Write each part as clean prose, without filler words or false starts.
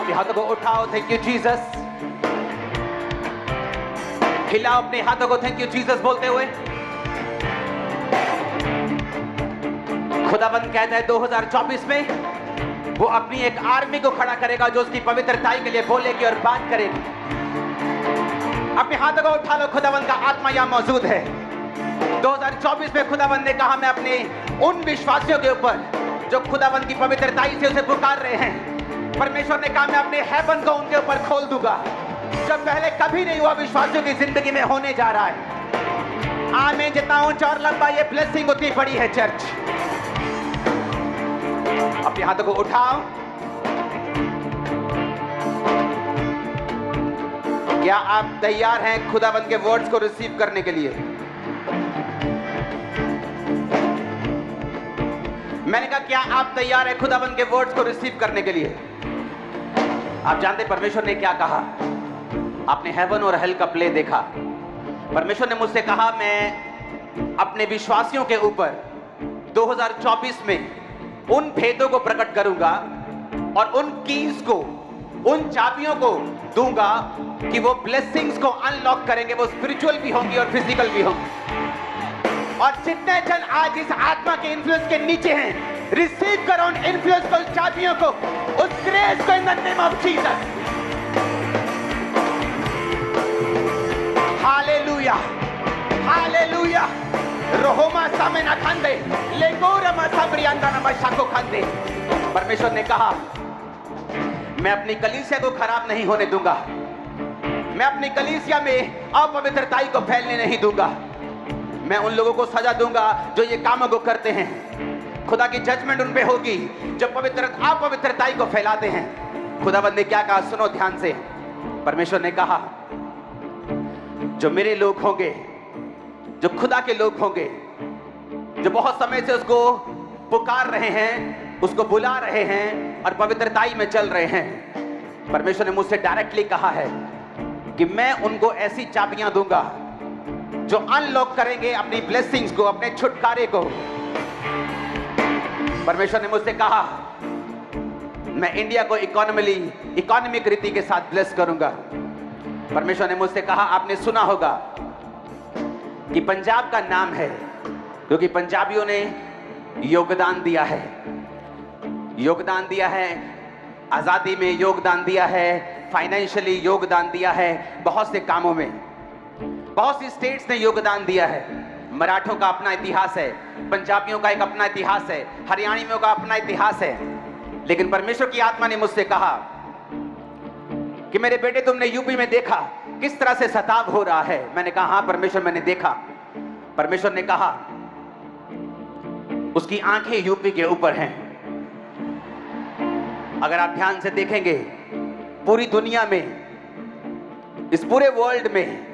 अपने हाथों को उठाओ, थैंक यू जीसस। हिलाओ अपने हाथों को, थैंक यू जीसस बोलते हुए। खुदाबंद कहता है 2024 में वो अपनी एक आर्मी को खड़ा करेगा जो उसकी पवित्रताई के लिए बोलेगी और बात करेगी। अपने हाथों को उठा लो, खुदाबंद का आत्मा यहां मौजूद है। 2024 में खुदाबंद ने कहा, मैं अपने उन विश्वासियों के ऊपर जो खुदाबंद की पवित्रताई से उसे पुकार रहे हैं, परमेश्वर ने कहा मैं अपने हेवन को उनके ऊपर खोल दूंगा, जब पहले कभी नहीं हुआ विश्वासियों की जिंदगी में होने जा रहा है। आमीन। जितना ऊंचा और लंबा ये ब्लेसिंग उतनी बड़ी है चर्च। अपने हाथों को उठाओ। क्या आप तैयार हैं खुदाबंद के वर्ड्स को रिसीव करने के लिए? मैंने कहा क्या आप तैयार हैं खुदाबंद के वर्ड्स को रिसीव करने के लिए? आप जानते परमेश्वर ने क्या कहा? आपने हेवन और हेल का प्ले देखा। परमेश्वर ने मुझसे कहा मैं अपने विश्वासियों के ऊपर 2024 में उन भेदों को प्रकट करूंगा और उन कीज को, उन चाबियों को दूंगा कि वो ब्लेसिंग्स को अनलॉक करेंगे। वो स्पिरिचुअल भी होंगी और फिजिकल भी होंगी। और जितने जन आज इस आत्मा के इन्फ्लुएंस के नीचे हैं, रिसीव करो उन इन्फ्लुएंस को, चाबियों को, उस ग्रेस को in the name of Jesus. Hallelujah, hallelujah. रोहोमा सामे ना खांदे, लेगोरमा साब्रियांदा ना बशाको खांदे। परमेश्वर ने कहा मैं अपनी कलीसिया को खराब नहीं होने दूंगा। मैं अपनी कलीसिया में अपवित्रताई को फैलने नहीं दूंगा। मैं उन लोगों को सजा दूंगा जो ये कामों को करते हैं। खुदा की जजमेंट उन पे होगी जो अपवित्रताई को फैलाते हैं। खुदाबंद ने क्या कहा? सुनो ध्यान से। परमेश्वर ने कहा जो मेरे लोग होंगे, जो खुदा के लोग होंगे, जो बहुत समय से उसको पुकार रहे हैं, उसको बुला रहे हैं और पवित्रताई में चल रहे हैं, परमेश्वर ने मुझसे डायरेक्टली कहा है कि मैं उनको ऐसी चाबियां दूंगा जो अनलॉक करेंगे अपनी ब्लेसिंग्स को, अपने छुटकारे को। परमेश्वर ने मुझसे कहा मैं इंडिया को इकोनॉमिक रीति के साथ ब्लेस करूंगा। परमेश्वर ने मुझसे कहा आपने सुना होगा कि पंजाब का नाम है क्योंकि पंजाबियों ने योगदान दिया है, योगदान दिया है, आजादी में योगदान दिया है, फाइनेंशियली योगदान दिया है, बहुत से कामों में बहुत सी स्टेट्स ने योगदान दिया है। मराठों का अपना इतिहास है, पंजाबियों का एक अपना इतिहास है, हरियाणवियों का अपना इतिहास है। लेकिन परमेश्वर की आत्मा ने मुझसे कहा कि मेरे बेटे तुमने यूपी में देखा किस तरह से सताव हो रहा है। मैंने कहा हाँ परमेश्वर मैंने देखा। परमेश्वर ने कहा उसकी आंखें यूपी के ऊपर हैं। अगर आप ध्यान से देखेंगे पूरी दुनिया में, इस पूरे वर्ल्ड में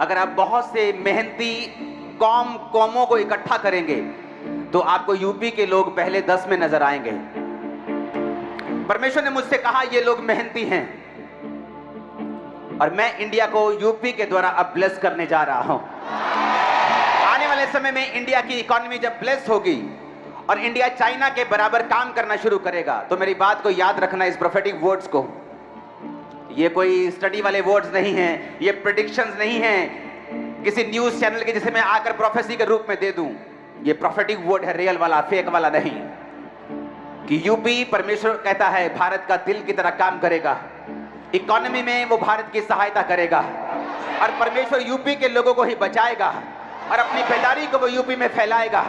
अगर आप बहुत से मेहनती कौमों को इकट्ठा करेंगे तो आपको यूपी के लोग पहले 10 में नजर आएंगे। परमेश्वर ने मुझसे कहा ये लोग मेहनती हैं और मैं इंडिया को यूपी के द्वारा अब ब्लेस करने जा रहा हूं। आने वाले समय में इंडिया की इकोनॉमी जब ब्लेस होगी और इंडिया चाइना के बराबर काम करना शुरू करेगा, तो मेरी बात को याद रखना, इस प्रोफेटिक वर्ड्स को। ये कोई स्टडी वाले वर्ड्स नहीं हैं, ये प्रेडिक्शंस नहीं हैं किसी न्यूज चैनल के जिसे मैं आकर प्रोफेसी के रूप में दे दूं। ये प्रोफेटिक वर्ड है, रियल वाला, फेक वाला नहीं। कि यूपी, परमेश्वर कहता है, भारत का दिल की तरह काम करेगा। इकोनॉमी में वो भारत की सहायता करेगा और परमेश्वर यूपी के लोगों को ही बचाएगा और अपनी बेदारी को वो यूपी में फैलाएगा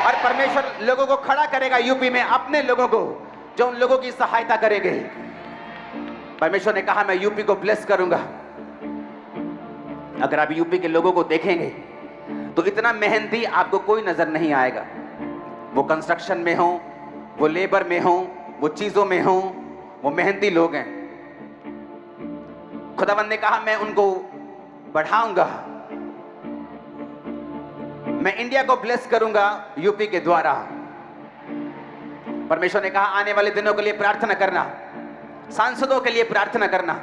और परमेश्वर लोगों को खड़ा करेगा यूपी में, अपने लोगों को जो उन लोगों की सहायता करेंगे। परमेश्वर ने कहा मैं यूपी को ब्लेस करूंगा। अगर आप यूपी के लोगों को देखेंगे तो इतना मेहनती आपको कोई नजर नहीं आएगा। वो कंस्ट्रक्शन में हो, वो लेबर में हो, वो चीजों में हो, वो मेहनती लोग हैं। खुदावंद ने कहा मैं उनको बढ़ाऊंगा, मैं इंडिया को ब्लेस करूंगा यूपी के द्वारा। परमेश्वर ने कहा आने वाले दिनों के लिए प्रार्थना करना, सांसदों के लिए प्रार्थना करना,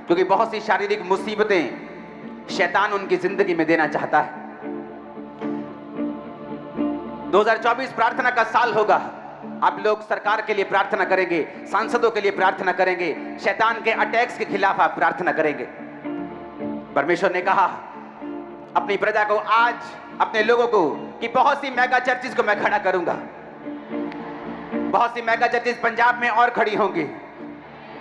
क्योंकि बहुत सी शारीरिक मुसीबतें शैतान उनकी जिंदगी में देना चाहता है। 2024 प्रार्थना का साल होगा आप लोग सरकार के लिए प्रार्थना करेंगे, सांसदों के लिए प्रार्थना करेंगे, शैतान के अटैक्स के खिलाफ आप प्रार्थना करेंगे। परमेश्वर ने कहा अपनी प्रजा को, आज अपने लोगों को, कि बहुत सी मेगा चर्चिस को मैं खड़ा करूंगा। बहुत सी मेगा चर्चिस पंजाब में और खड़ी होंगी,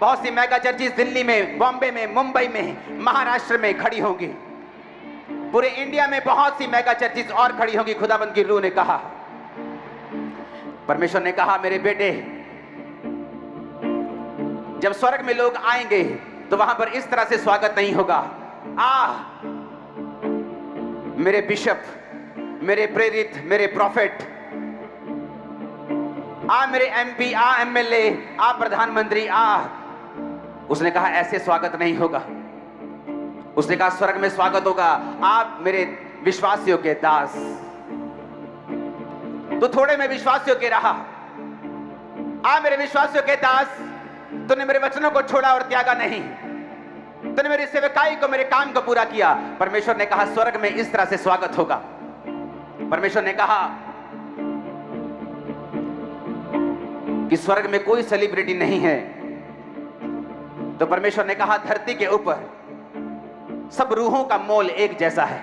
बहुत सी मेगा चर्चिस दिल्ली में, बॉम्बे में, मुंबई में, महाराष्ट्र में खड़ी होंगी, पूरे इंडिया में बहुत सी मेगा चर्चिस और खड़ी होंगी। खुदाबंद की रूह ने कहा, परमेश्वर ने कहा मेरे बेटे, जब स्वर्ग में लोग आएंगे तो वहां पर इस तरह से स्वागत नहीं होगा। मेरे बिशप, मेरे प्रेरित, मेरे प्रॉफिट, मेरे एमपी, एमएलए, प्रधानमंत्री, उसने कहा ऐसे स्वागत नहीं होगा। उसने कहा स्वर्ग में स्वागत होगा, आप मेरे विश्वासियों के दास। तो थोड़े में विश्वासियों के रहा, मेरे विश्वासियों के दास, तूने मेरे वचनों को छोड़ा और त्यागा नहीं, तूने मेरी सेवकाई को, मेरे काम को पूरा किया। परमेश्वर ने कहा स्वर्ग में इस तरह से स्वागत होगा। परमेश्वर ने कहा कि स्वर्ग में कोई सेलिब्रिटी नहीं है। तो परमेश्वर ने कहा धरती के ऊपर सब रूहों का मोल एक जैसा है।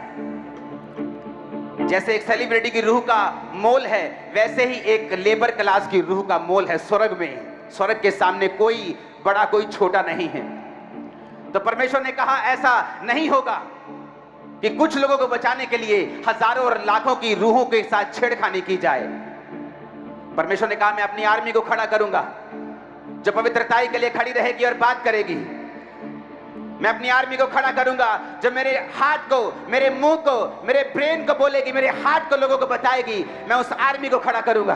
जैसे एक सेलिब्रिटी की रूह का मोल है, वैसे ही एक लेबर क्लास की रूह का मोल है स्वर्ग में। स्वर्ग के सामने कोई बड़ा, कोई छोटा नहीं है। तो परमेश्वर ने कहा ऐसा नहीं होगा कि कुछ लोगों को बचाने के लिए हजारों और लाखों की रूहों के साथ छेड़खानी की जाए। परमेश्वर ने कहा मैं अपनी आर्मी को खड़ा करूंगा जो पवित्रताई के लिए खड़ी रहेगी और बात करेगी। मैं अपनी आर्मी को खड़ा करूंगा जो मेरे हाथ को, मेरे मुंह को, मेरे ब्रेन को बोलेगी, मेरे हाथ को लोगों को बताएगी। मैं उस आर्मी को खड़ा करूंगा।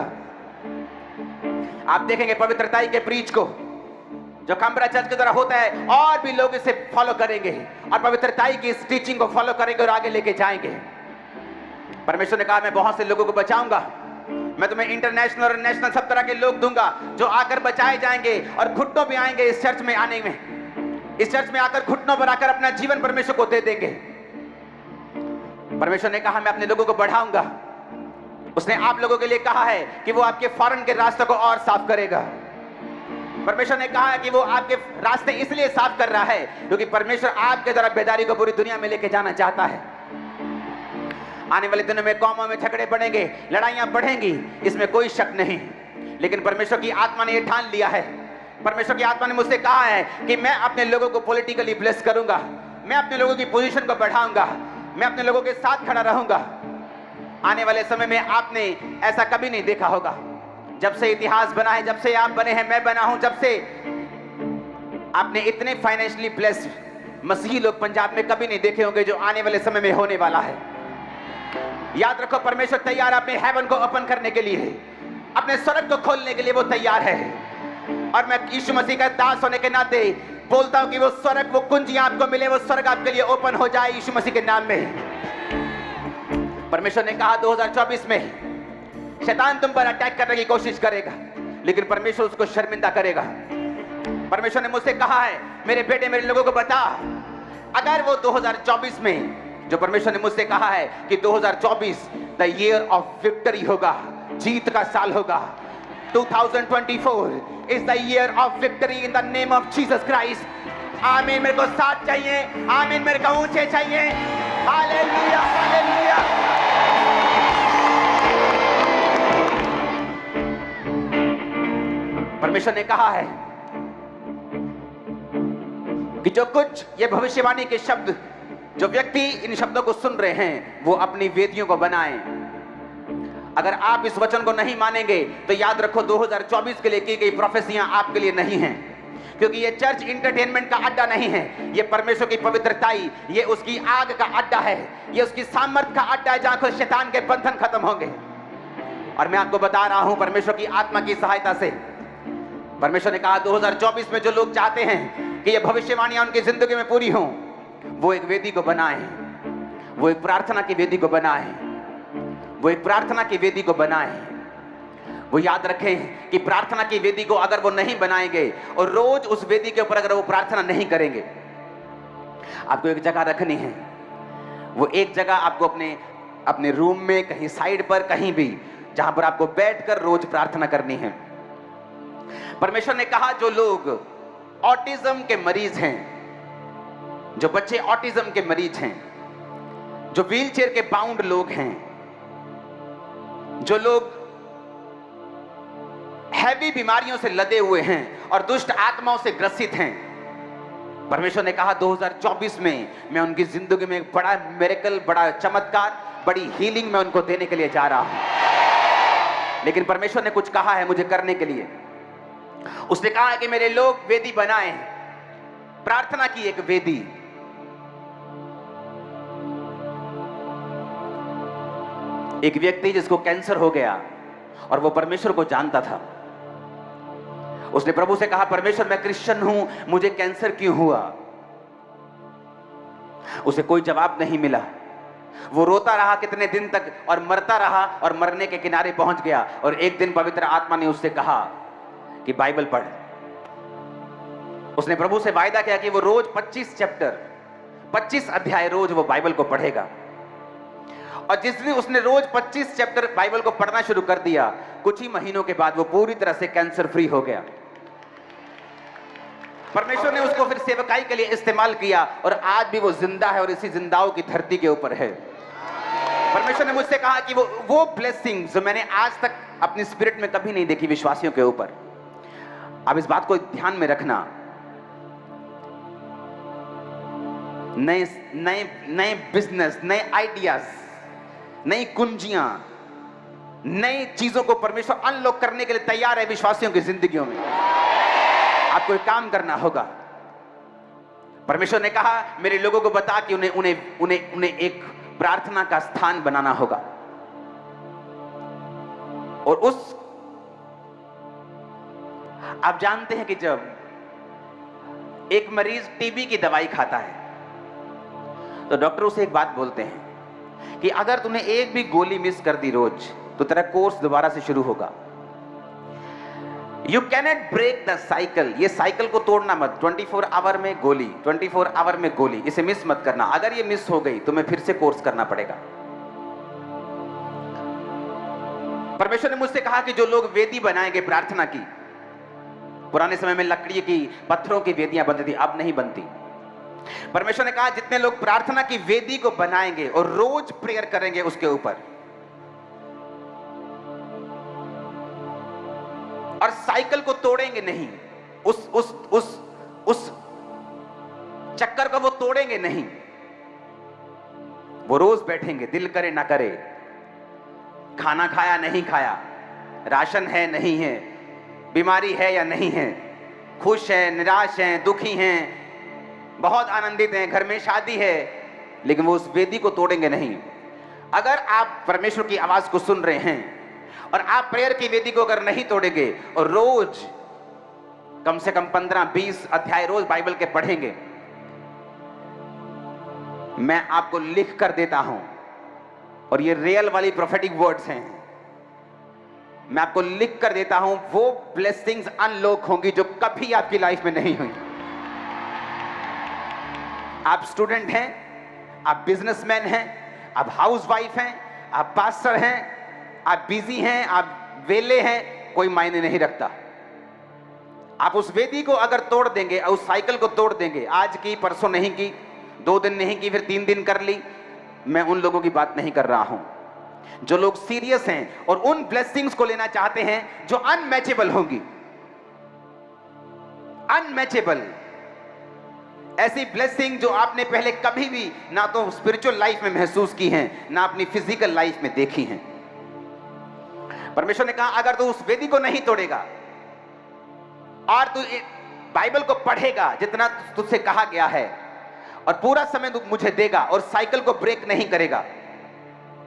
आप देखेंगे पवित्रताई के प्रीच को जो खंबरा चर्च के द्वारा होता है, और भी लोग इसे फॉलो करेंगे और पवित्रताई की इस टीचिंग को फॉलो करेंगे और आगे लेके जाएंगे। परमेश्वर ने कहा मैं बहुत से लोगों को बचाऊंगा। मैं तुम्हें इंटरनेशनल और नेशनल सब तरह के लोग दूंगा जो आकर बचाए जाएंगे और घुटनों पे आएंगे इस चर्च में आने में। इस चर्च में आकर घुटनों पर आकर अपना जीवन परमेश्वर को दे देंगे। परमेश्वर ने कहा मैं अपने लोगों को बढ़ाऊंगा। उसने आप लोगों के लिए कहा है कि वो आपके फॉरेन के रास्तों को और साफ करेगा। परमेश्वर ने कहा है कि वो आपके रास्ते इसलिए साफ कर रहा है क्योंकि परमेश्वर आपके द्वारा बेदारी को पूरी दुनिया में लेके जाना चाहता है। आने वाले दिनों में कौमों में झगड़े बढ़ेंगे, लड़ाइयां बढ़ेंगी, इसमें कोई शक नहीं। लेकिन परमेश्वर की आत्मा ने यह ठान लिया है, परमेश्वर की आत्मा ने मुझसे कहा है कि मैं अपने लोगों को पॉलिटिकली ब्लेस करूंगा, मैं अपने लोगों की पोजीशन को बढ़ाऊंगा, मैं अपने लोगों के साथ खड़ा रहूंगा। आने वाले समय में आपने ऐसा कभी नहीं देखा होगा। जब से इतिहास बना है, जब से आप बने हैं, मैं बना हूं, जब से आपने इतने फाइनेंशियली ब्लेस्ड मसीही लोग पंजाब में कभी नहीं देखे होंगे जो आने वाले समय में होने वाला है। याद रखो परमेश्वर तैयार अपने हेवन को ओपन करने के लिए, अपने स्वर्ग को खोलने के लिए वो तैयार है। और मैं यीशु मसीह का दास होने के नाते बोलता हूं कि वो स्वर्ग, वो कुंजियां आपको मिले, वो स्वर्ग आपके लिए ओपन हो जाए यीशु मसीह के नाम में। परमेश्वर ने कहा 2024 में शैतान तुम पर अटैक करने की कोशिश करेगा, लेकिन परमेश्वर उसको शर्मिंदा करेगा। परमेश्वर ने मुझसे कहा है मेरे बेटे, मेरे लोगों को बता, अगर वो 2024 में, जो परमेश्वर ने मुझसे कहा है कि 2024 द ईयर ऑफ विक्ट्री होगा, जीत का साल होगा। 2024 is the year of victory in the name of Jesus Christ. आमीन। मेरे को साथ चाहिए, आमीन। मेरे को ऊंचे चाहिए। Hallelujah, hallelujah. परमेश्वर ने कहा है कि जो कुछ ये भविष्यवाणी के शब्द, जो व्यक्ति इन शब्दों को सुन रहे हैं, वो अपनी वेदियों को बनाएं। अगर आप इस वचन को नहीं मानेंगे तो याद रखो 2024 के लिए की गई प्रोफेसियां आपके लिए नहीं हैं, क्योंकि ये चर्च इंटरटेनमेंट का अड्डा नहीं है। ये परमेश्वर की पवित्रताई, ये उसकी आग का अड्डा है, ये उसकी सामर्थ का अड्डा है जहां खुद शैतान के बंधन खत्म होंगे। और मैं आपको बता रहा हूं परमेश्वर की आत्मा की सहायता से, परमेश्वर ने कहा 2024 में जो लोग चाहते हैं कि ये भविष्यवाणियां उनकी जिंदगी में पूरी हों, वो एक वेदी को बनाएं, वो एक प्रार्थना की वेदी को बनाएं, वो एक प्रार्थना की वेदी को बनाएं। वो याद रखें कि प्रार्थना की वेदी को अगर वो नहीं बनाएंगे और रोज उस वेदी के ऊपर अगर वो प्रार्थना नहीं करेंगे, आपको एक जगह रखनी है। वो एक जगह आपको अपने रूम में, कहीं साइड पर, कहीं भी, जहां पर आपको बैठकर रोज प्रार्थना करनी है। परमेश्वर ने कहा जो लोग ऑटिज्म के मरीज हैं, जो बच्चे ऑटिज्म के मरीज हैं, जो व्हीलचेयर के बाउंड लोग हैं, जो लोग हैवी बीमारियों से लदे हुए हैं और दुष्ट आत्माओं से ग्रसित हैं, परमेश्वर ने कहा 2024 में मैं उनकी जिंदगी में बड़ा मिरेकल, बड़ा चमत्कार, बड़ी हीलिंग मैं उनको देने के लिए जा रहा हूं। लेकिन परमेश्वर ने कुछ कहा है मुझे करने के लिए। उसने कहा है कि मेरे लोग वेदी बनाए हैं, प्रार्थना की एक वेदी। एक व्यक्ति जिसको कैंसर हो गया और वो परमेश्वर को जानता था, उसने प्रभु से कहा परमेश्वर मैं क्रिश्चियन हूं, मुझे कैंसर क्यों हुआ? उसे कोई जवाब नहीं मिला। वो रोता रहा कितने दिन तक और मरता रहा और मरने के किनारे पहुंच गया। और एक दिन पवित्र आत्मा ने उससे कहा कि बाइबल पढ़। उसने प्रभु से वायदा किया कि वो रोज 25 चैप्टर, 25 अध्याय रोज वो बाइबल को पढ़ेगा। और जिस दिन उसने रोज 25 चैप्टर बाइबल को पढ़ना शुरू कर दिया, कुछ ही महीनों के बाद वो पूरी तरह से कैंसर फ्री हो गया। परमेश्वर ने उसको फिर सेवकाई के लिए इस्तेमाल किया और आज भी वो जिंदा है और इसी जिंदाओं की धरती के ऊपर है। परमेश्वर ने मुझसे कहा कि वो ब्लेसिंग जो मैंने आज तक अपनी स्पिरिट में कभी नहीं देखी विश्वासियों के ऊपर। अब इस बात को ध्यान में रखना, नए नए नए बिजनेस, नए आइडियाज, नई कुंजियां, नई चीजों को परमेश्वर अनलॉक करने के लिए तैयार है विश्वासियों की जिंदगियों में। आपको एक काम करना होगा। परमेश्वर ने कहा मेरे लोगों को बता कि उन्हें एक प्रार्थना का स्थान बनाना होगा। और उस आप जानते हैं कि जब एक मरीज टीबी की दवाई खाता है तो डॉक्टर उसे एक बात बोलते हैं कि अगर तूने एक भी गोली मिस कर दी रोज तो तेरा कोर्स दोबारा से शुरू होगा। You cannot break the cycle. ये साइकिल को तोड़ना मत। 24 आवर में गोली, 24 आवर में गोली, इसे मिस मत करना। अगर ये मिस हो गई तो मैं फिर से कोर्स करना पड़ेगा। परमेश्वर ने मुझसे कहा कि जो लोग वेदी बनाएंगे प्रार्थना की, पुराने समय में लकड़ी की, पत्थरों की वेदियां बनती थी, अब नहीं बनती। परमेश्वर ने कहा जितने लोग प्रार्थना की वेदी को बनाएंगे और रोज प्रेयर करेंगे उसके ऊपर, और साइकिल को तोड़ेंगे नहीं, उस चक्कर को वो तोड़ेंगे नहीं, वो रोज बैठेंगे, दिल करे ना करे, खाना खाया नहीं खाया, राशन है नहीं है, बीमारी है या नहीं है, खुश हैं, निराश हैं, दुखी हैं, बहुत आनंदित हैं, घर में शादी है, लेकिन वो उस वेदी को तोड़ेंगे नहीं। अगर आप परमेश्वर की आवाज को सुन रहे हैं और आप प्रेयर की वेदी को अगर नहीं तोड़ेंगे और रोज कम से कम 15-20 अध्याय रोज बाइबल के पढ़ेंगे, मैं आपको लिख कर देता हूं, और ये रियल वाली प्रोफेटिक वर्ड्स हैं, मैं आपको लिख कर देता हूं, वो ब्लेसिंग्स अनलॉक होंगी जो कभी आपकी लाइफ में नहीं हुई। आप स्टूडेंट हैं, आप बिजनेसमैन हैं, आप हाउसवाइफ हैं, आप पास्टर हैं, आप बिजी हैं, आप वेले हैं, कोई मायने नहीं रखता। आप उस वेदी को अगर तोड़ देंगे, उस साइकिल को तोड़ देंगे, आज की, परसों नहीं की, 2 दिन नहीं की, फिर 3 दिन कर ली, मैं उन लोगों की बात नहीं कर रहा हूं। जो लोग सीरियस हैं और उन ब्लेसिंग्स को लेना चाहते हैं जो अनमैचेबल होंगी, अनमैचेबल, ऐसी ब्लेसिंग जो आपने पहले कभी भी ना तो स्पिरिचुअल लाइफ में महसूस की हैं, ना अपनी फिजिकल लाइफ में देखी हैं। परमेश्वर ने कहा अगर तू उस वेदी को नहीं तोड़ेगा और तू बाइबल को पढ़ेगा जितना तुझसे कहा गया है, और पूरा समय तू मुझे देगा और साइकिल को ब्रेक नहीं करेगा,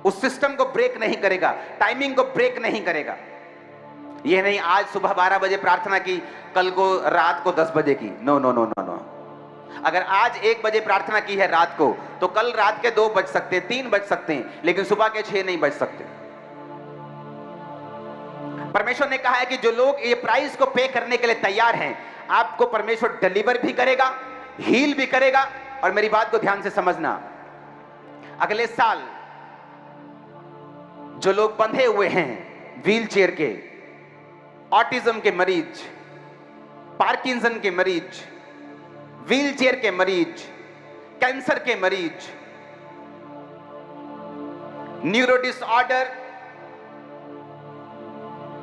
उस सिस्टम को ब्रेक नहीं करेगा, टाइमिंग को ब्रेक नहीं करेगा। यह नहीं आज सुबह 12 बजे प्रार्थना की, कल को रात को 10 बजे की, no no no no no. अगर आज 1 बजे प्रार्थना की है रात को, तो कल रात के 2 बज सकते हैं, 3 बज सकते हैं, लेकिन सुबह के 6 नहीं बज सकते। परमेश्वर ने कहा है कि जो लोग ये प्राइस को पे करने के लिए तैयार हैं, आपको परमेश्वर डिलीवर भी करेगा, हील भी करेगा। और मेरी बात को ध्यान से समझना, अगले साल जो लोग बंधे हुए हैं, व्हील चेयर के, ऑटिज्म के मरीज, पार्किंसन के मरीज, व्हीलचेयर के मरीज, कैंसर के मरीज, neuro disorder,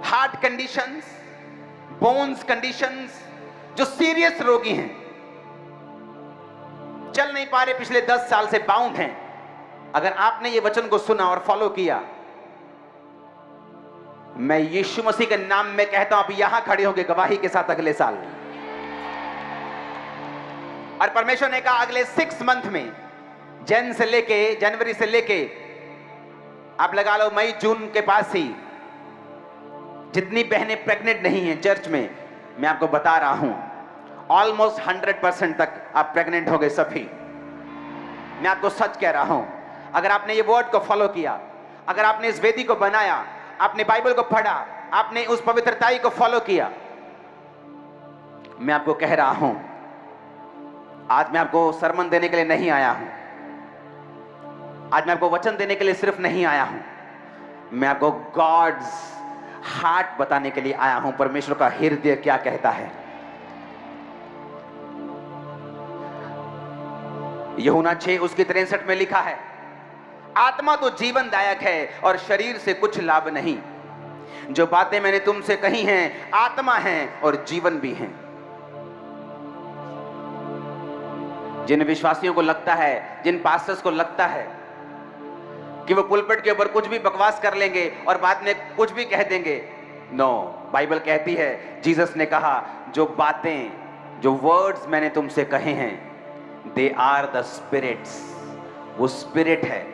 heart conditions, bones conditions, जो सीरियस रोगी हैं, चल नहीं पा रहे, पिछले 10 साल से बाउंड हैं, अगर आपने ये वचन को सुना और फॉलो किया, मैं यीशु मसीह के नाम में कहता हूं, आप यहां खड़े होंगे गवाही के साथ अगले साल। और परमेश्वर ने कहा अगले 6 मंथ में, जनवरी से लेके आप लगा लो मई जून के पास ही, जितनी बहनें प्रेग्नेंट नहीं हैं चर्च में, मैं आपको बता रहा हूं ऑलमोस्ट 100% तक आप प्रेग्नेंट हो गए सभी। मैं आपको सच कह रहा हूं, अगर आपने ये वर्ड को फॉलो किया, अगर आपने इस वेदी को बनाया, आपने बाइबल को पढ़ा, आपने उस पवित्रताई को फॉलो किया, मैं आपको कह रहा हूं, आज मैं आपको सरमन देने के लिए नहीं आया हूं, आज मैं आपको वचन देने के लिए सिर्फ नहीं आया हूं, मैं आपको गॉड्स हार्ट बताने के लिए आया हूं, परमेश्वर का हृदय क्या कहता है। यूहन्ना 6 उसकी 63 में लिखा है, आत्मा तो जीवनदायक है और शरीर से कुछ लाभ नहीं। जो बातें मैंने तुमसे कही हैं आत्मा हैं और जीवन भी हैं। जिन विश्वासियों को लगता है, जिन पास्टर्स को लगता है कि वो पुलपिट के ऊपर कुछ भी बकवास कर लेंगे और बाद में कुछ भी कह देंगे, नो, बाइबल कहती है, जीसस ने कहा जो बातें, जो वर्ड्स मैंने तुमसे कहे हैं, दे आर द स्पिरिट्स, वो स्पिरिट है।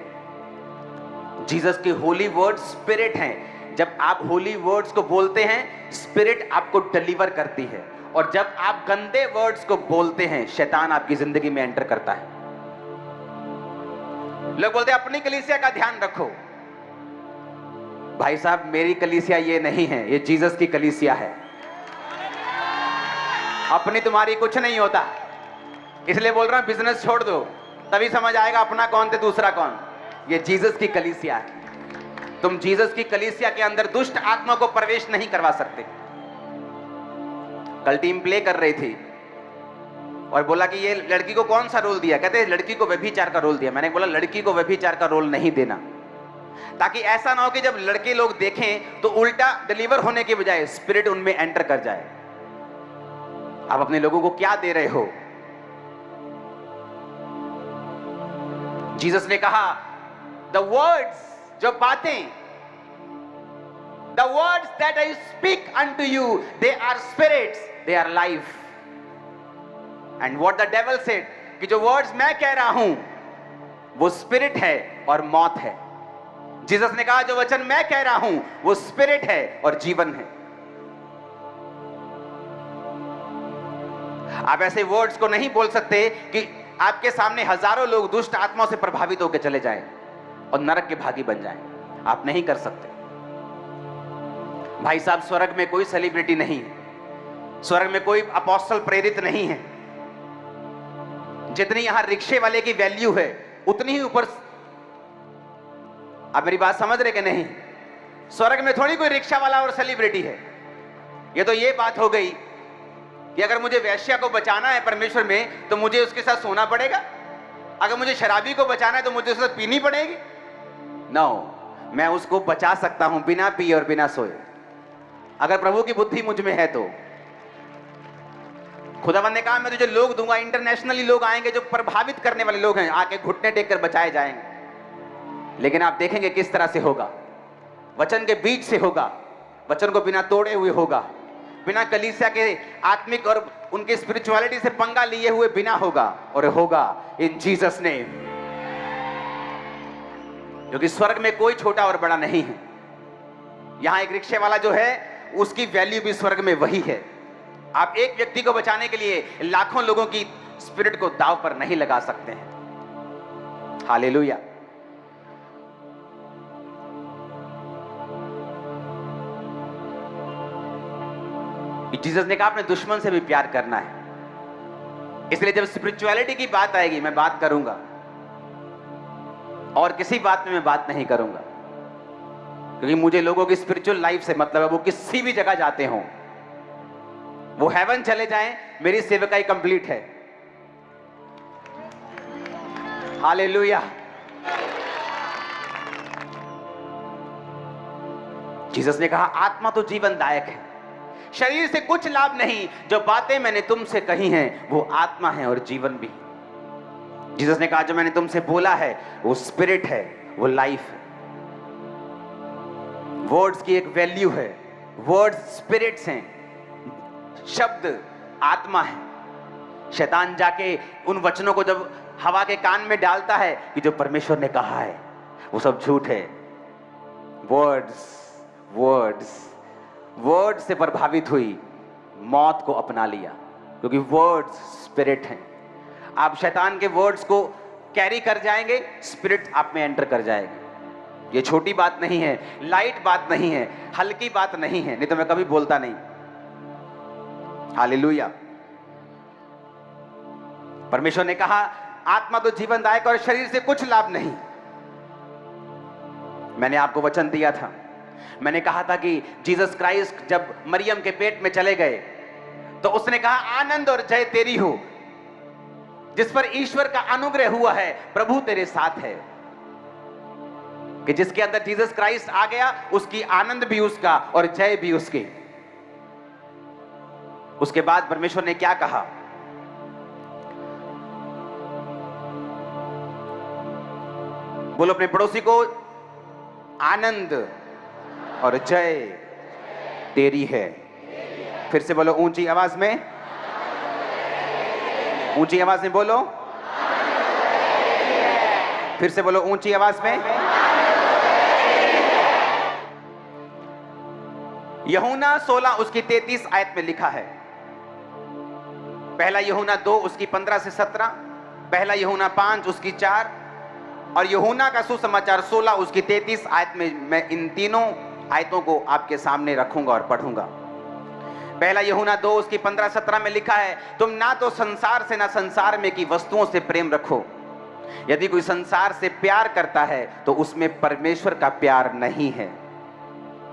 जीसस के होली वर्ड्स स्पिरिट हैं। जब आप होली वर्ड्स को बोलते हैं, स्पिरिट आपको डिलीवर करती है, और जब आप गंदे वर्ड्स को बोलते हैं, शैतान आपकी जिंदगी में एंटर करता है। लोग बोलते हैं अपनी कलीसिया का ध्यान रखो। भाई साहब, मेरी कलीसिया ये नहीं है, ये जीसस की कलीसिया है। अपनी तुम्हारी कुछ नहीं होता, इसलिए बोल रहा हूं बिजनेस छोड़ दो, तभी समझ आएगा अपना कौन थे दूसरा कौन। ये जीसस की कलीसिया है। तुम जीसस की कलीसिया के अंदर दुष्ट आत्मा को प्रवेश नहीं करवा सकते। कल टीम प्ले कर रही थी और बोला कि ये लड़की को कौन सा रोल दिया, कहते लड़की को व्यभिचार का रोल दिया। मैंने बोला लड़की को व्यभिचार का रोल नहीं देना, ताकि ऐसा ना हो कि जब लड़के लोग देखें तो उल्टा डिलीवर होने के बजाय स्पिरिट उनमें एंटर कर जाए। आप अपने लोगों को क्या दे रहे हो? जीसस ने कहा द वर्ड्स, जो बातें, the words that I speak unto you, they are spirits, they are life. And what the devil said, कि जो वर्ड्स मैं कह रहा हूं वो स्पिरिट है और मौत है। जीसस ने कहा जो वचन मैं कह रहा हूं वो स्पिरिट है और जीवन है। आप ऐसे वर्ड्स को नहीं बोल सकते कि आपके सामने हजारों लोग दुष्ट आत्माओं से प्रभावित होकर चले जाएं और नरक के भागी बन जाएं। आप नहीं कर सकते। भाई साहब, स्वर्ग में कोई सेलिब्रिटी नहीं है, स्वर्ग में कोई अपोस्टल प्रेरित नहीं है। जितनी यहां रिक्शे वाले की वैल्यू है उतनी ही ऊपर, आप मेरी बात समझ रहे कि नहीं? स्वर्ग में थोड़ी कोई रिक्शा वाला और सेलिब्रिटी है। ये तो ये बात हो गई कि अगर मुझे वैश्या को बचाना है परमेश्वर में तो मुझे उसके साथ सोना पड़ेगा, अगर मुझे शराबी को बचाना है तो मुझे उसके साथ पीनी पड़ेगी। नो, मैं उसको बचा सकता हूं बिना पिए और बिना सोए, अगर प्रभु की बुद्धि मुझ में है तो। खुदावंद ने कहा मैं तुझे लोग दूंगा, इंटरनेशनली लोग आएंगे जो प्रभावित करने वाले लोग हैं, आके घुटने टेक कर बचाए जाएंगे। लेकिन आप देखेंगे किस तरह से होगा, वचन के बीच से होगा, वचन को बिना तोड़े हुए होगा, बिना कलीसिया के आत्मिक और उनके स्पिरिचुअलिटी से पंगा लिए हुए बिना होगा, और होगा इन जीसस नेम। क्योंकि स्वर्ग में कोई छोटा और बड़ा नहीं है। यहां एक रिक्शे वाला जो है उसकी वैल्यू भी स्वर्ग में वही है। आप एक व्यक्ति को बचाने के लिए लाखों लोगों की स्पिरिट को दांव पर नहीं लगा सकते हैं। हालेलुया। जीसस ने कहा अपने दुश्मन से भी प्यार करना है। इसलिए जब स्पिरिचुअलिटी की बात आएगी मैं बात करूंगा, और किसी बात में मैं बात नहीं करूंगा, क्योंकि मुझे लोगों की स्पिरिचुअल लाइफ से मतलब है वो किसी भी जगह जाते हों। वो हेवन चले जाएं, मेरी सेवकाई कंप्लीट है। हालेलुया। जीसस ने कहा आत्मा तो जीवनदायक है, शरीर से कुछ लाभ नहीं। जो बातें मैंने तुमसे कही हैं वो आत्मा है और जीवन भी। जीसस ने कहा जो मैंने तुमसे बोला है वो स्पिरिट है, वो लाइफ है। वर्ड्स की एक वैल्यू है, वर्ड्स स्पिरिट्स हैं, शब्द आत्मा है। शैतान जाके उन वचनों को जब हवा के कान में डालता है कि जो परमेश्वर ने कहा है वो सब झूठ है। वर्ड्स वर्ड्स वर्ड से प्रभावित हुई, मौत को अपना लिया, क्योंकि वर्ड्स स्पिरिट हैं। आप शैतान के वर्ड्स को कैरी कर जाएंगे, स्पिरिट आप में एंटर कर जाएगी। ये छोटी बात नहीं है, लाइट बात नहीं है, हल्की बात नहीं है, नहीं तो मैं कभी बोलता नहीं। हालेलुया। परमेश्वर ने कहा आत्मा तो जीवनदायक और शरीर से कुछ लाभ नहीं। मैंने आपको वचन दिया था, मैंने कहा था कि जीसस क्राइस्ट जब मरियम के पेट में चले गए तो उसने कहा आनंद और जय तेरी हो। जिस पर ईश्वर का अनुग्रह हुआ है, प्रभु तेरे साथ है। कि जिसके अंदर जीसस क्राइस्ट आ गया, उसकी आनंद भी उसका और जय भी उसकी। उसके बाद परमेश्वर ने क्या कहा? बोलो अपने पड़ोसी को, आनंद और जय तेरी है। फिर से बोलो ऊंची आवाज में, ऊंची आवाज में बोलो। फिर से बोलो ऊंची आवाज में। यूहन्ना 16 उसकी 33 आयत में लिखा है। पहला यूहन्ना 2 उसकी 15 से 17, पहला यूहन्ना 5 उसकी 4 और यूहन्ना का सुसमाचार 16 उसकी 33 आयत में मैं इन तीनों आयतों को आपके सामने रखूंगा और पढ़ूंगा। पहला यूहन्ना 2 उसकी 15-17 में लिखा है, तुम ना तो संसार से ना संसार में की वस्तुओं से प्रेम रखो। यदि कोई संसार से प्यार करता है तो उसमें परमेश्वर का प्यार नहीं है।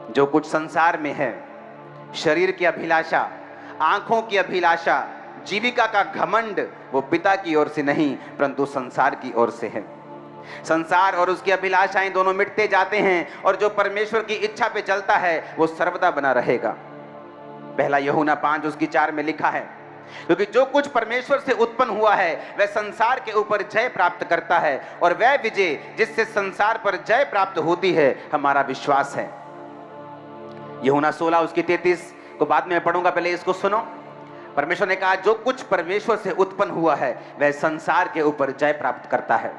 जो कुछ संसार में है, शरीर की अभिलाषा, आंखों की अभिलाषा, जीविका का घमंड, वो पिता की ओर से नहीं परंतु संसार की ओर से है। संसार और उसकी अभिलाषाएं दोनों मिटते जाते हैं और जो परमेश्वर की इच्छा पे चलता है वो सर्वदा बना रहेगा। पहला यूहन्ना 5 उसकी 4 में लिखा है, क्योंकि जो कुछ परमेश्वर से उत्पन्न हुआ है वह संसार के ऊपर जय प्राप्त करता है और वह विजय जिससे संसार पर जय प्राप्त होती है हमारा विश्वास है। यूहन्ना 16 उसकी 33 को बाद में पढ़ूंगा, पहले इसको सुनो। परमेश्वर ने कहा जो कुछ परमेश्वर से उत्पन्न हुआ है वह संसार के ऊपर जय प्राप्त करता है।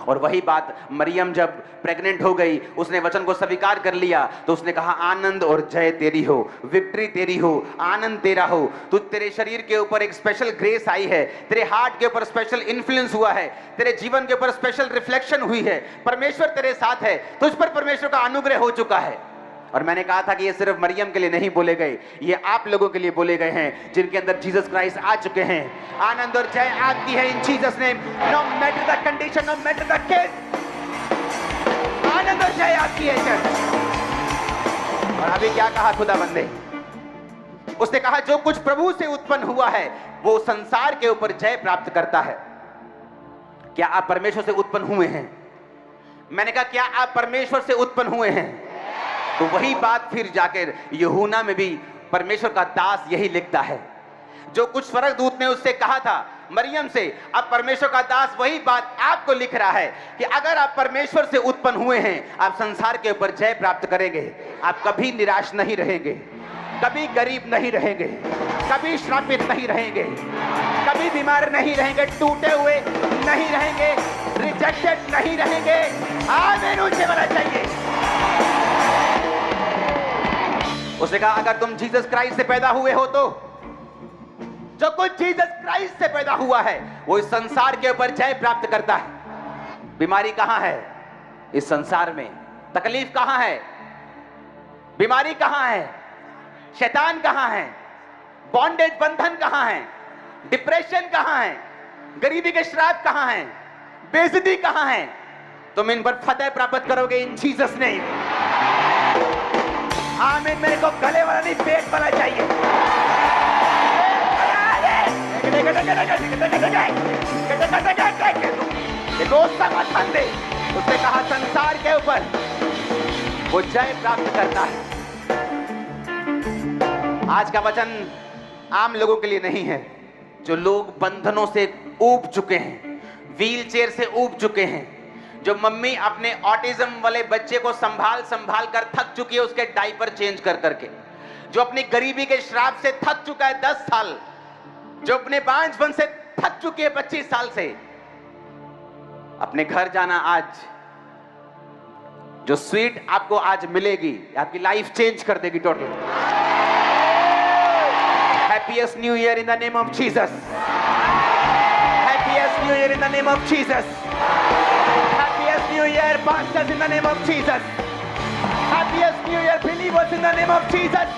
और वही बात मरियम जब प्रेग्नेंट हो गई, उसने वचन को स्वीकार कर लिया तो उसने कहा आनंद और जय तेरी हो, विक्ट्री तेरी हो, आनंद तेरा हो। तू, तेरे शरीर के ऊपर एक स्पेशल ग्रेस आई है, तेरे हार्ट के ऊपर स्पेशल इन्फ्लुएंस हुआ है, तेरे जीवन के ऊपर स्पेशल रिफ्लेक्शन हुई है। परमेश्वर तेरे साथ है, तुझ पर परमेश्वर का अनुग्रह हो चुका है। और मैंने कहा था कि ये सिर्फ मरियम के लिए नहीं बोले गए, ये आप लोगों के लिए बोले गए हैं जिनके अंदर जीसस क्राइस्ट आ चुके हैं। आनंद और जय आती है in Jesus name, no matter the condition, no matter the case, आनंद और जय आती है चर्च। और अभी क्या कहा खुदा बंदे? उसने कहा जो कुछ प्रभु से उत्पन्न हुआ है वो संसार के ऊपर जय प्राप्त करता है। क्या आप परमेश्वर से उत्पन्न हुए हैं? मैंने कहा क्या आप परमेश्वर से उत्पन्न हुए हैं? तो वही बात फिर जाकर यूहन्ना में भी परमेश्वर का दास यही लिखता है। जो कुछ स्वर्गदूत ने उससे कहा था मरियम से, अब परमेश्वर का दास वही बात आपको लिख रहा है कि अगर आप परमेश्वर से उत्पन्न हुए हैं आप संसार के ऊपर जय प्राप्त करेंगे। आप कभी निराश नहीं रहेंगे, कभी गरीब नहीं रहेंगे, कभी श्रापित नहीं रहेंगे, कभी बीमार नहीं रहेंगे, टूटे हुए नहीं रहेंगे, रिजेक्टेड नहीं रहेंगे। आमीन ऊंचे बोलना चाहिए। उसने कहा अगर तुम जीसस क्राइस्ट से पैदा हुए हो तो जो कुछ जीसस क्राइस्ट से पैदा हुआ है वो इस संसार के ऊपर जय प्राप्त करता है। बीमारी कहां है इस संसार में? तकलीफ कहां है? बीमारी कहां है? शैतान कहां है? बॉन्डेज बंधन कहां है? डिप्रेशन कहां है? गरीबी के श्राप कहां है? बेइज्जती कहां है? तुम इन पर फतेह प्राप्त करोगे इन जीसस नेम। आमीन। मेरे को गले वाला नहीं पेट वाला चाहिए। उसने कहा संसार के ऊपर वो जय प्राप्त करता है। आज का वचन आम लोगों के लिए नहीं है, जो लोग बंधनों से ऊब चुके हैं, व्हील चेयर से ऊब चुके हैं, जो मम्मी अपने ऑटिज्म वाले बच्चे को संभाल संभाल कर थक चुकी है, उसके डायपर चेंज कर करके, जो अपनी गरीबी के श्राप से थक चुका है 10 साल, जो अपने बांझपन से थक चुकी है 25 साल से, अपने घर जाना आज, जो स्वीट आपको आज मिलेगी, आपकी लाइफ चेंज कर देगी total. Happiest New Year in the name of Jesus. Happiest New Year in the name of Jesus. Happiest New Year, pastors, in the name of Jesus. Happiest New Year, believers, in the name of Jesus.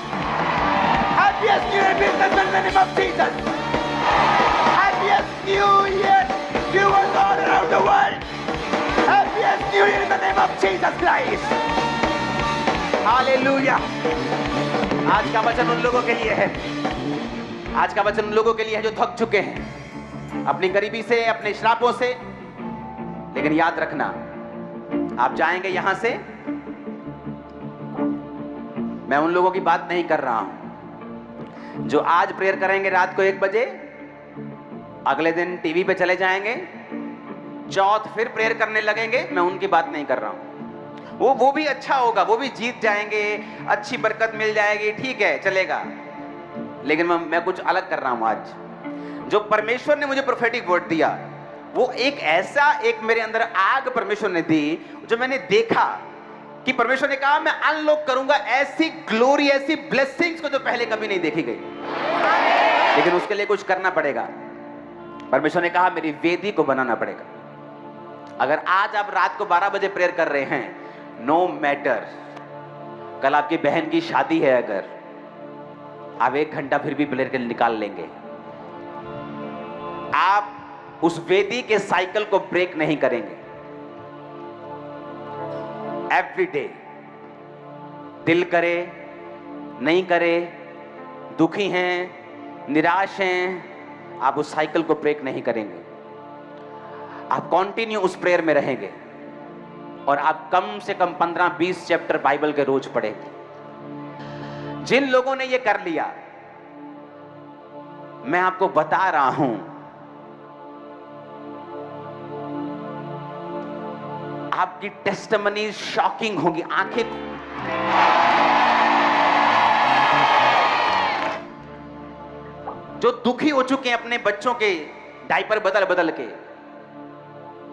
Happiest New Year, businessmen, in the name of Jesus. Happiest New Year, viewers all around the world. Happiest New Year in the name of Jesus Christ. Hallelujah. आज का वचन उन लोगों के लिए है, आज का वचन उन लोगों के लिए है जो थक चुके हैं अपनी गरीबी से, अपने श्रापों से। लेकिन याद रखना, आप जाएंगे यहां से, मैं उन लोगों की बात नहीं कर रहा हूं जो आज प्रेयर करेंगे रात को 1 बजे, अगले दिन टीवी पे चले जाएंगे, चौथ फिर प्रेयर करने लगेंगे। मैं उनकी बात नहीं कर रहा हूं। वो भी अच्छा होगा, वो भी जीत जाएंगे, अच्छी बरकत मिल जाएगी, ठीक है, चलेगा। लेकिन मैं कुछ अलग कर रहा हूं आज। जो परमेश्वर ने मुझे प्रोफेटिक वर्ड दिया, वो एक ऐसा, एक मेरे अंदर आग परमेश्वर ने दी, जो मैंने देखा कि परमेश्वर ने कहा मैं अनलॉक करूंगा ऐसी ग्लोरी, ऐसी ब्लेसिंग्स को जो पहले कभी नहीं देखी गई। लेकिन उसके लिए कुछ करना पड़ेगा। परमेश्वर ने कहा मेरी वेदी को बनाना पड़ेगा। अगर आज आप रात को 12 बजे प्रेयर कर रहे हैं, नो मैटर, कल आपकी बहन की शादी है, अगर आप 1 घंटा फिर भी प्रेयर के लिए निकाल लेंगे, आप उस वेदी के साइकिल को ब्रेक नहीं करेंगे। एवरी डे, दिल करे नहीं करे, दुखी हैं, निराश हैं, आप उस साइकिल को ब्रेक नहीं करेंगे। आप कंटिन्यू उस प्रेयर में रहेंगे और आप कम से कम 15-20 चैप्टर बाइबल के रोज पढ़ेंगे। जिन लोगों ने ये कर लिया, मैं आपको बता रहा हूं, आपकी टेस्टिमनी शॉकिंग होगी। आंखें जो दुखी हो चुके हैं अपने बच्चों के डायपर बदल बदल के,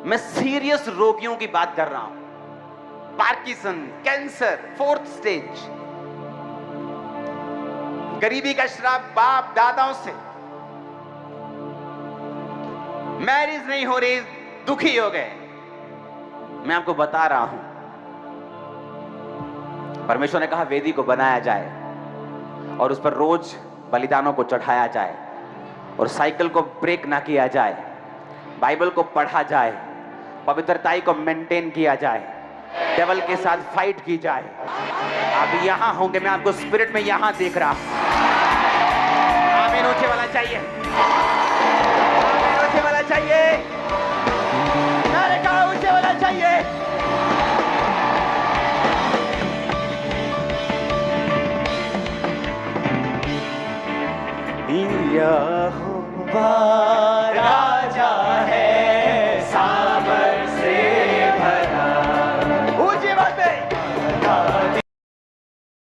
मैं सीरियस रोगियों की बात कर रहा हूं, पार्किंसन, कैंसर 4th स्टेज, गरीबी का श्राप बाप दादाओं से, मैरिज नहीं हो रही, दुखी हो गए। मैं आपको बता रहा हूं, परमेश्वर ने कहा वेदी को बनाया जाए और उस पर रोज बलिदानों को चढ़ाया जाए और साइकिल को ब्रेक ना किया जाए, बाइबल को पढ़ा जाए, पवित्रताई को मेंटेन किया जाए, डेविल के साथ फाइट की जाए। आप यहां होंगे, मैं आपको स्पिरिट में यहां देख रहा हूं। आमीन ऊंचे वाला चाहिए, आमीन ऊंचे वाला चाहिए, नारे का ऊंचे वाला चाहिए। यहोवा